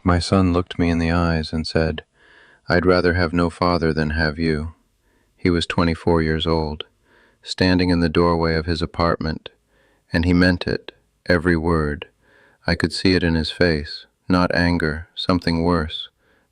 My son looked me in the eyes and said, "I'd rather have no father than have you." He was 24 years old, standing in the doorway of his apartment, and he meant it, every word. I could see it in his face, not anger, something worse,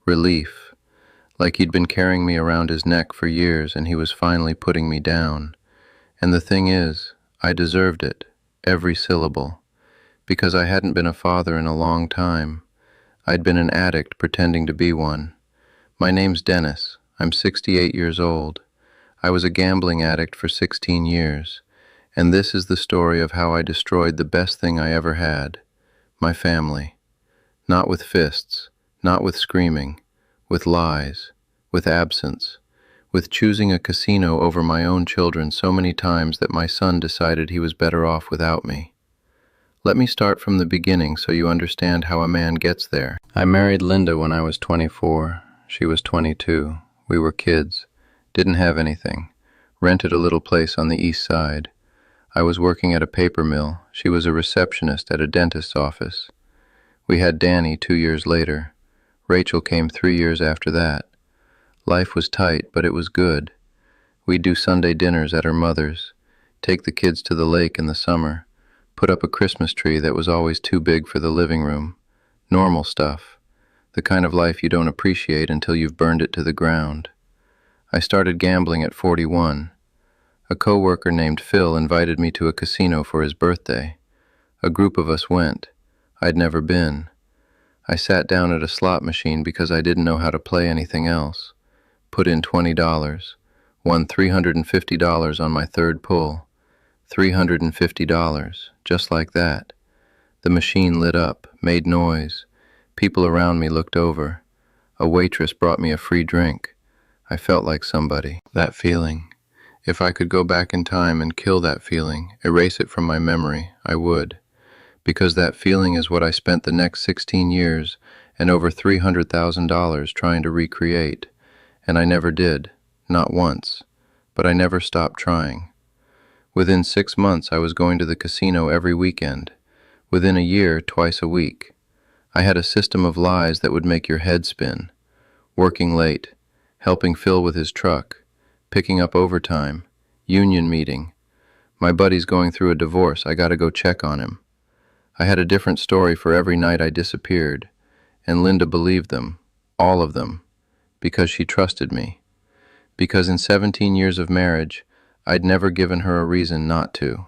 relief, like he'd been carrying me around his neck for years and he was finally putting me down. And the thing is, I deserved it, every syllable, because I hadn't been a father in a long time. I'd been an addict pretending to be one. My name's Dennis. I'm 68 years old. I was a gambling addict for 16 years, and this is the story of how I destroyed the best thing I ever had, my family. Not with fists, not with screaming, with lies, with absence, with choosing a casino over my own children so many times that my son decided he was better off without me. Let me start from the beginning so you understand how a man gets there. I married Linda when I was 24. She was 22. We were kids. Didn't have anything. Rented a little place on the east side. I was working at a paper mill. She was a receptionist at a dentist's office. We had Danny 2 years later. Rachel came 3 years after that. Life was tight, but it was good. We'd do Sunday dinners at her mother's, take the kids to the lake in the summer, put up a Christmas tree that was always too big for the living room. Normal stuff. The kind of life you don't appreciate until you've burned it to the ground. I started gambling at 41. A coworker named Phil invited me to a casino for his birthday. A group of us went. I'd never been. I sat down at a slot machine because I didn't know how to play anything else. Put in $20. Won $350 on my third pull. $350, just like that. The machine lit up, made noise. People around me looked over. A waitress brought me a free drink. I felt like somebody. That feeling. If I could go back in time and kill that feeling, erase it from my memory, I would. Because that feeling is what I spent the next 16 years and over $300,000 trying to recreate. And I never did. Not once. But I never stopped trying. Within 6 months, I was going to the casino every weekend. Within a year, twice a week. I had a system of lies that would make your head spin. Working late, helping Phil with his truck, picking up overtime, union meeting. My buddy's going through a divorce, I gotta go check on him. I had a different story for every night I disappeared, and Linda believed them, all of them, because she trusted me. Because in 17 years of marriage, I'd never given her a reason not to.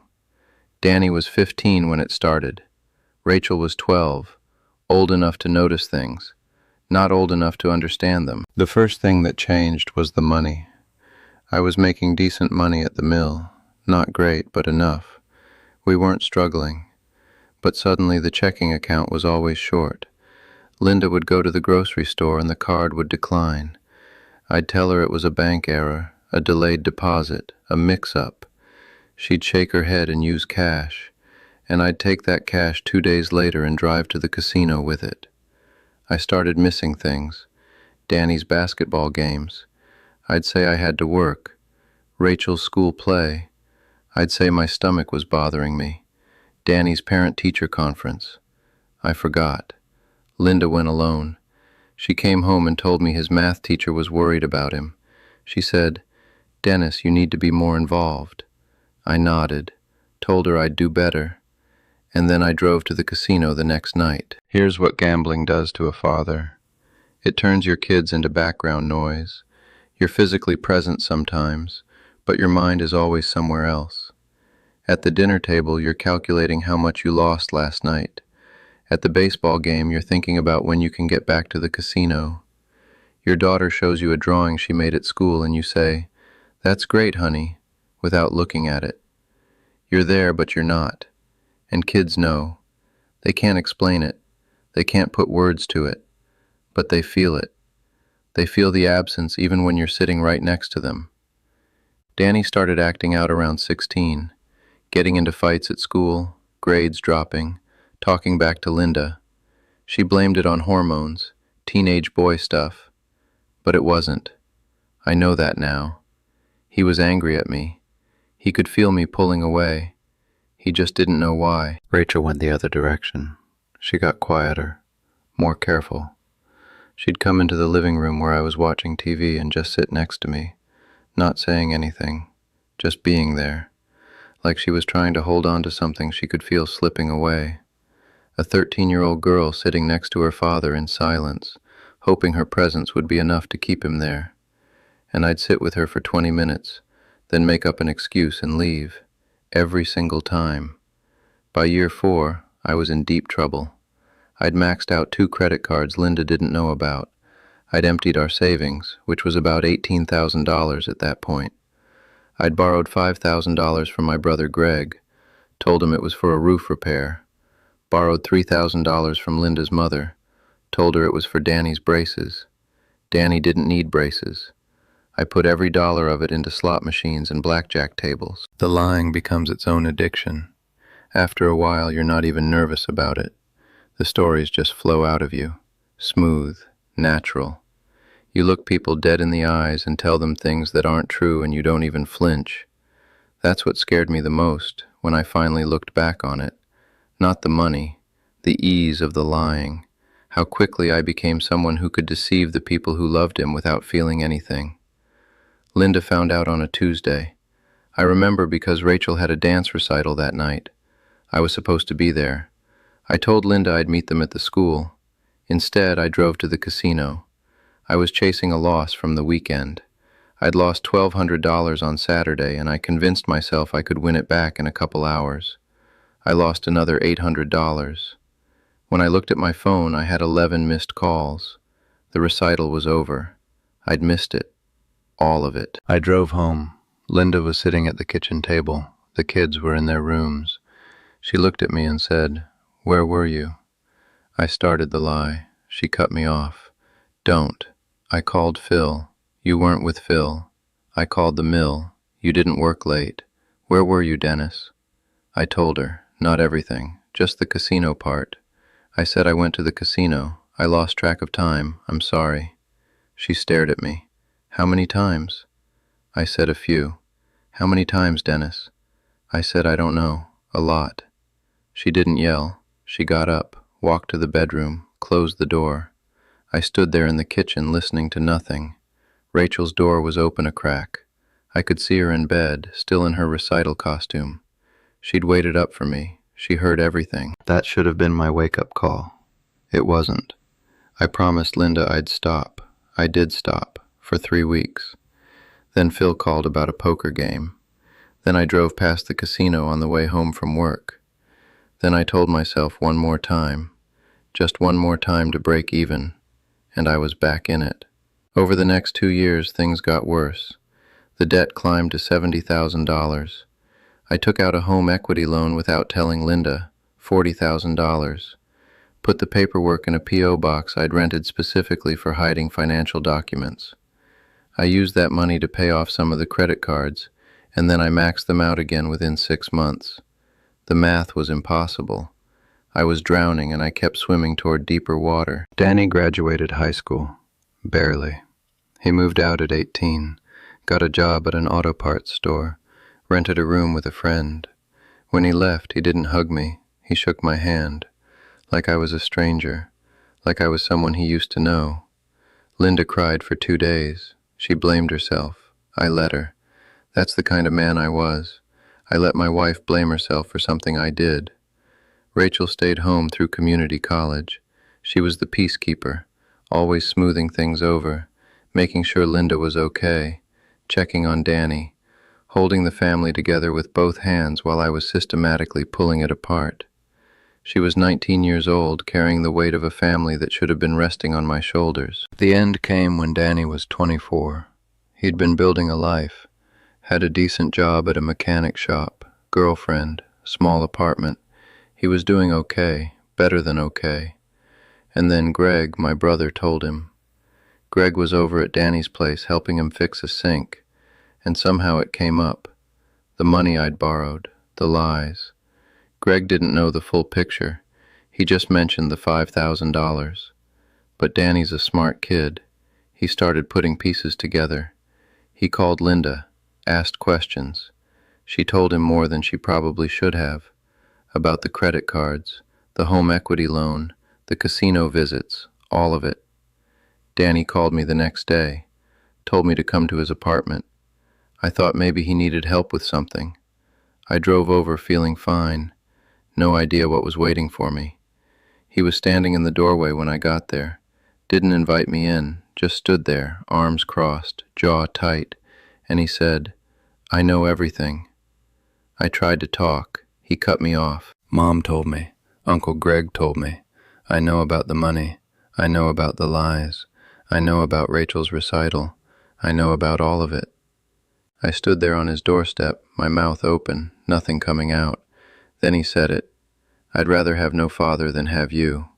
Danny was 15 when it started. Rachel was 12, old enough to notice things, not old enough to understand them. The first thing that changed was the money. I was making decent money at the mill, not great, but enough. We weren't struggling. But suddenly the checking account was always short. Linda would go to the grocery store and the card would decline. I'd tell her it was a bank error, a delayed deposit, a mix-up. She'd shake her head and use cash, and I'd take that cash 2 days later and drive to the casino with it. I started missing things. Danny's basketball games. I'd say I had to work. Rachel's school play. I'd say my stomach was bothering me. Danny's parent-teacher conference. I forgot. Linda went alone. She came home and told me his math teacher was worried about him. She said, "Dennis, you need to be more involved." I nodded, told her I'd do better, and then I drove to the casino the next night. Here's what gambling does to a father. It turns your kids into background noise. You're physically present sometimes, but your mind is always somewhere else. At the dinner table, you're calculating how much you lost last night. At the baseball game, you're thinking about when you can get back to the casino. Your daughter shows you a drawing she made at school and you say, "That's great, honey," without looking at it. You're there, but you're not. And kids know. They can't explain it. They can't put words to it. But they feel it. They feel the absence even when you're sitting right next to them. Danny started acting out around 16, getting into fights at school, grades dropping, talking back to Linda. She blamed it on hormones, teenage boy stuff. But it wasn't. I know that now. He was angry at me. He could feel me pulling away. He just didn't know why. Rachel went the other direction. She got quieter, more careful. She'd come into the living room where I was watching TV and just sit next to me, not saying anything, just being there, like she was trying to hold on to something she could feel slipping away. A 13-year-old girl sitting next to her father in silence, hoping her presence would be enough to keep him there. And I'd sit with her for 20 minutes, then make up an excuse and leave, every single time. By year 4, I was in deep trouble. I'd maxed out 2 credit cards Linda didn't know about. I'd emptied our savings, which was about $18,000 at that point. I'd borrowed $5,000 from my brother Greg, told him it was for a roof repair. Borrowed $3,000 from Linda's mother, told her it was for Danny's braces. Danny didn't need braces. I put every dollar of it into slot machines and blackjack tables. The lying becomes its own addiction. After a while, you're not even nervous about it. The stories just flow out of you, smooth, natural. You look people dead in the eyes and tell them things that aren't true and you don't even flinch. That's what scared me the most when I finally looked back on it. Not the money, the ease of the lying, how quickly I became someone who could deceive the people who loved him without feeling anything. Linda found out on a Tuesday. I remember because Rachel had a dance recital that night. I was supposed to be there. I told Linda I'd meet them at the school. Instead, I drove to the casino. I was chasing a loss from the weekend. I'd lost $1,200 on Saturday, and I convinced myself I could win it back in a couple hours. I lost another $800. When I looked at my phone, I had 11 missed calls. The recital was over. I'd missed it. All of it. I drove home. Linda was sitting at the kitchen table. The kids were in their rooms. She looked at me and said, "Where were you?" I started the lie. She cut me off. "Don't. I called Phil. You weren't with Phil. I called the mill. You didn't work late. Where were you, Dennis?" I told her. Not everything, just the casino part. I said I went to the casino. I lost track of time. I'm sorry. She stared at me. "How many times?" I said a few. "How many times, Dennis?" I said I don't know. A lot. She didn't yell. She got up, walked to the bedroom, closed the door. I stood there in the kitchen listening to nothing. Rachel's door was open a crack. I could see her in bed, still in her recital costume. She'd waited up for me. She heard everything. That should have been my wake-up call. It wasn't. I promised Linda I'd stop. I did stop, for 3 weeks. Then Phil called about a poker game. Then I drove past the casino on the way home from work. Then I told myself one more time, just one more time to break even, and I was back in it. Over the next 2 years, things got worse. The debt climbed to $70,000. I took out a home equity loan without telling Linda, $40,000. Put the paperwork in a P.O. box I'd rented specifically for hiding financial documents. I used that money to pay off some of the credit cards, and then I maxed them out again within 6 months. The math was impossible. I was drowning and I kept swimming toward deeper water. Danny graduated high school. Barely. He moved out at 18, got a job at an auto parts store, rented a room with a friend. When he left, he didn't hug me. He shook my hand, like I was a stranger, like I was someone he used to know. Linda cried for 2 days. She blamed herself. I let her. That's the kind of man I was. I let my wife blame herself for something I did. Rachel stayed home through community college. She was the peacekeeper, always smoothing things over, making sure Linda was okay, checking on Danny, holding the family together with both hands while I was systematically pulling it apart. She was 19 years old, carrying the weight of a family that should have been resting on my shoulders. The end came when Danny was 24. He'd been building a life, had a decent job at a mechanic shop, girlfriend, small apartment. He was doing okay, better than okay. And then Greg, my brother, told him. Greg was over at Danny's place helping him fix a sink, and somehow it came up. The money I'd borrowed, the lies. Greg didn't know the full picture. He just mentioned the $5,000. But Danny's a smart kid. He started putting pieces together. He called Linda, asked questions. She told him more than she probably should have. About the credit cards, the home equity loan, The casino visits, all of it. Danny called me the next day, told me to come to his apartment. I thought maybe he needed help with something. I drove over feeling fine, no idea what was waiting for me. He was standing in the doorway when I got there. Didn't invite me in, just stood there, arms crossed, jaw tight, and he said, "I know everything." I tried to talk. He cut me off. "Mom told me. Uncle Greg told me. I know about the money. I know about the lies. I know about Rachel's recital. I know about all of it." I stood there on his doorstep, my mouth open, nothing coming out. Then he said it. "I'd rather have no father than have you."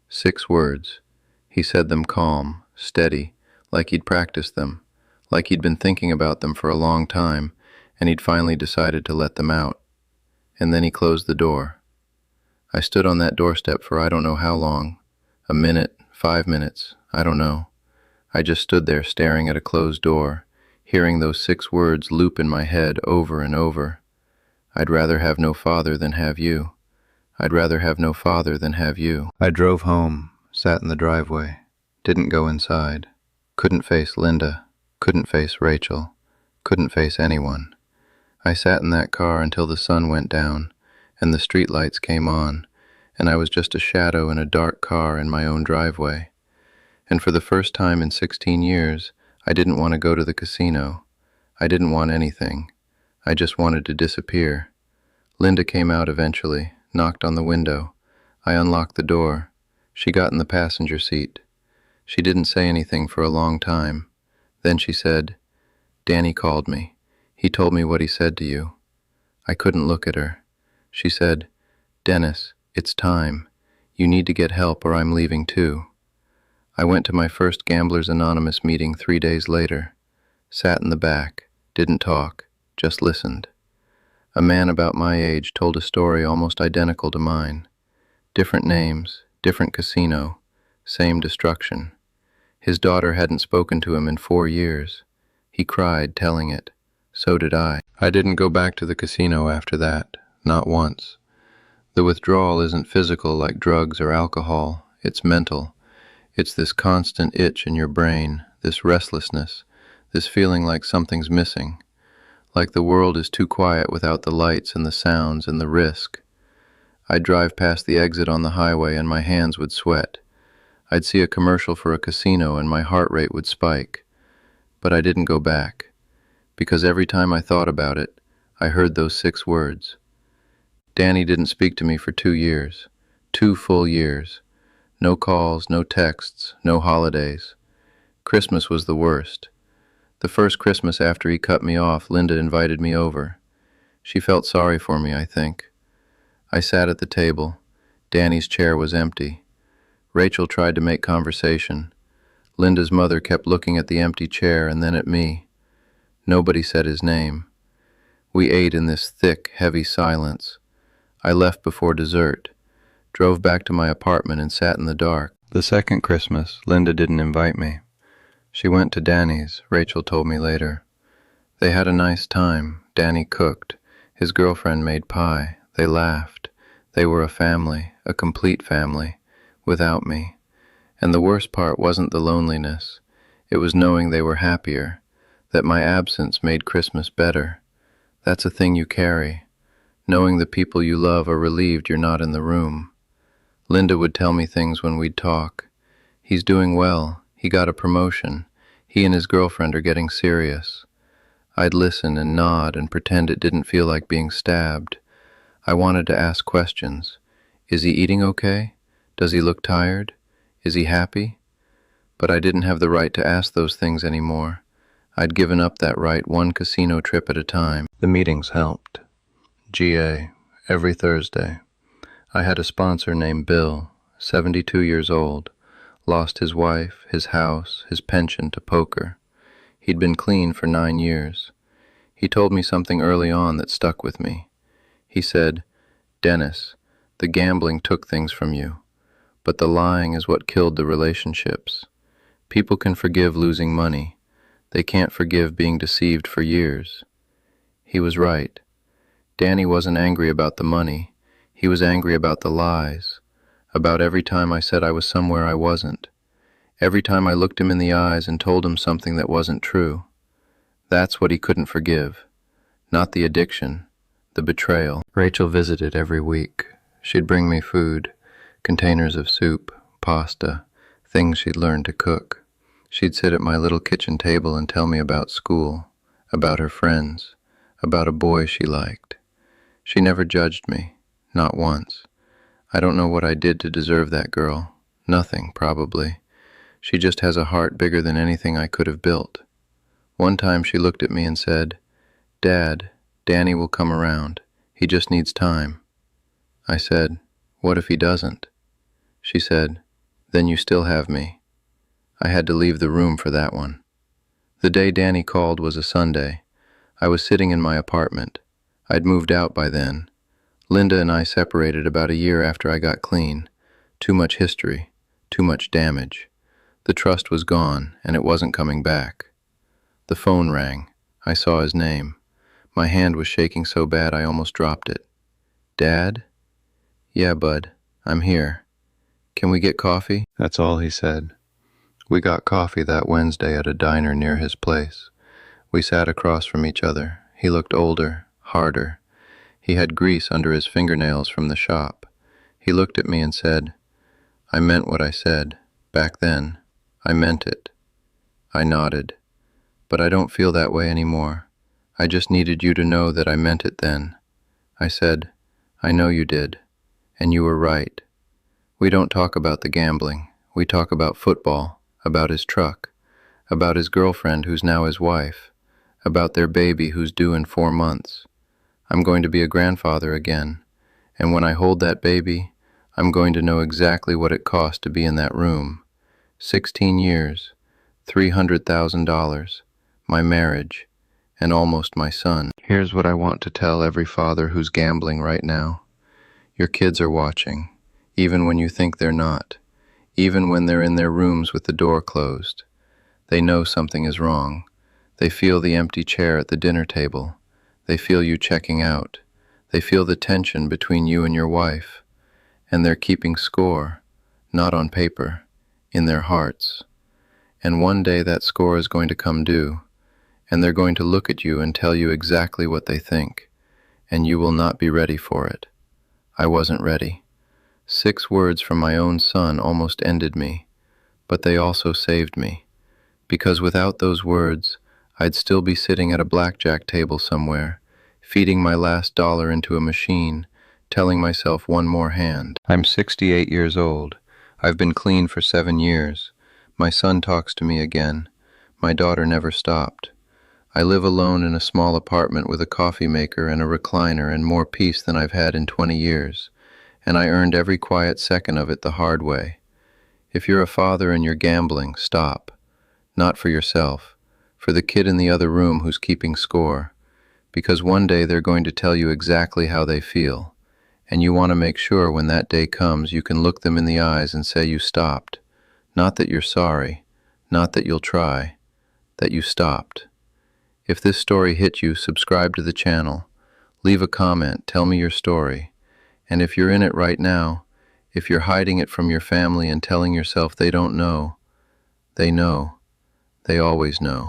6 words. He said them calm, steady, like he'd practiced them, like he'd been thinking about them for a long time, and he'd finally decided to let them out. And then he closed the door. I stood on that doorstep for I don't know how long. A minute, 5 minutes, I don't know. I just stood there staring at a closed door, hearing those 6 words loop in my head over and over. "I'd rather have no father than have you. I'd rather have no father than have you." I drove home, sat in the driveway, didn't go inside, couldn't face Linda, couldn't face Rachel, couldn't face anyone. I sat in that car until the sun went down and the streetlights came on, and I was just a shadow in a dark car in my own driveway. And for the first time in 16 years, I didn't want to go to the casino. I didn't want anything. I just wanted to disappear. Linda came out eventually, knocked on the window. I unlocked the door. She got in the passenger seat. She didn't say anything for a long time. Then she said, "Danny called me. He told me what he said to you." I couldn't look at her. She said, "Dennis, it's time. You need to get help or I'm leaving too." I went to my first Gamblers Anonymous meeting 3 days later. Sat in the back, didn't talk, just listened. A man about my age told a story almost identical to mine. Different names, different casino, same destruction. His daughter hadn't spoken to him in 4 years. He cried telling it. So did I. I didn't go back to the casino after that, not once. The withdrawal isn't physical like drugs or alcohol, it's mental. It's this constant itch in your brain, this restlessness, this feeling like something's missing, like the world is too quiet without the lights and the sounds and the risk. I'd drive past the exit on the highway and my hands would sweat. I'd see a commercial for a casino and my heart rate would spike. But I didn't go back, because every time I thought about it, I heard those 6 words. Danny didn't speak to me for 2 years, 2 full years. No calls, no texts, no holidays. Christmas was the worst. The first Christmas after he cut me off, Linda invited me over. She felt sorry for me, I think. I sat at the table. Danny's chair was empty. Rachel tried to make conversation. Linda's mother kept looking at the empty chair and then at me. Nobody said his name. We ate in this thick, heavy silence. I left before dessert, drove back to my apartment and sat in the dark. The second Christmas, Linda didn't invite me. She went to Danny's, Rachel told me later. They had a nice time. Danny cooked. His girlfriend made pie. They laughed. They were a family, a complete family, without me. And the worst part wasn't the loneliness. It was knowing they were happier, that my absence made Christmas better. That's a thing you carry, knowing the people you love are relieved you're not in the room. Linda would tell me things when we'd talk. "He's doing well. He got a promotion. He and his girlfriend are getting serious." I'd listen and nod and pretend it didn't feel like being stabbed. I wanted to ask questions. Is he eating okay? Does he look tired? Is he happy? But I didn't have the right to ask those things anymore. I'd given up that right one casino trip at a time. The meetings helped. GA, every Thursday. I had a sponsor named Bill, 72 years old, lost his wife, his house, his pension to poker. He'd been clean for 9 years. He told me something early on that stuck with me. He said, "Dennis, the gambling took things from you, but the lying is what killed the relationships. People can forgive losing money. They can't forgive being deceived for years." He was right. Danny wasn't angry about the money. He was angry about the lies, about every time I said I was somewhere I wasn't, every time I looked him in the eyes and told him something that wasn't true. That's what he couldn't forgive. Not the addiction, the betrayal. Rachel visited every week. She'd bring me food, containers of soup, pasta, things she'd learned to cook. She'd sit at my little kitchen table and tell me about school, about her friends, about a boy she liked. She never judged me, not once. I don't know what I did to deserve that girl. Nothing, probably. She just has a heart bigger than anything I could have built. One time she looked at me and said, "Dad, Danny will come around. He just needs time." I said, "What if he doesn't?" She said, "Then you still have me." I had to leave the room for that one. The day Danny called was a Sunday. I was sitting in my apartment. I'd moved out by then. Linda and I separated about a year after I got clean. Too much history, too much damage. The trust was gone, and it wasn't coming back. The phone rang. I saw his name. My hand was shaking so bad I almost dropped it. "Dad?" "Yeah, bud, I'm here. Can we get coffee?" That's all he said. We got coffee that Wednesday at a diner near his place. We sat across from each other. He looked older, harder. He had grease under his fingernails from the shop. He looked at me and said, "I meant what I said. Back then, I meant it." I nodded. "But I don't feel that way anymore. I just needed you to know that I meant it then." I said, "I know you did. And you were right. We don't talk about the gambling. We talk about football, about his truck, about his girlfriend who's now his wife, about their baby who's due in 4 months. I'm going to be a grandfather again, and when I hold that baby, I'm going to know exactly what it cost to be in that room. 16 years, $300,000, my marriage, and almost my son. Here's what I want to tell every father who's gambling right now. Your kids are watching, even when you think they're not, even when they're in their rooms with the door closed. They know something is wrong. They feel the empty chair at the dinner table. They feel you checking out. They feel the tension between you and your wife. And they're keeping score, not on paper, in their hearts. And one day that score is going to come due, and they're going to look at you and tell you exactly what they think, and you will not be ready for it. I wasn't ready. 6 words from my own son almost ended me, but they also saved me, because without those words, I'd still be sitting at a blackjack table somewhere, feeding my last dollar into a machine, telling myself one more hand. I'm 68 years old. I've been clean for 7 years. My son talks to me again. My daughter never stopped. I live alone in a small apartment with a coffee maker and a recliner and more peace than I've had in 20 years. And I earned every quiet second of it the hard way. If you're a father and you're gambling, stop. Not for yourself, for the kid in the other room who's keeping score. Because one day they're going to tell you exactly how they feel. And you want to make sure when that day comes you can look them in the eyes and say you stopped. Not that you're sorry, not that you'll try, that you stopped. If this story hit you, subscribe to the channel. Leave a comment, tell me your story. And if you're in it right now, if you're hiding it from your family and telling yourself they don't know, they know. They always know.